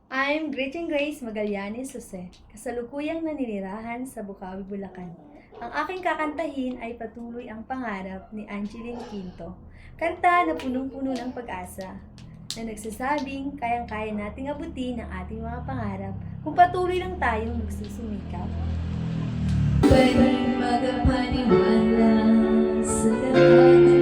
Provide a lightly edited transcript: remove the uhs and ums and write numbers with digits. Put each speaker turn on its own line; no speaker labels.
I'm Gretchen Grace Magallanes Jose, kasalukuyang naninirahan sa Bukawi, Bulacan. Ang aking kakantahin ay Patuloy ang Pangarap ni Angeline Quinto. Kanta na punong-puno ng pag-asa, na nagsasabing kayang-kaya nating abutin ang ating mga pangarap kung patuloy lang tayong magsusumikap.
Pwedeng magpaniwala sa lahat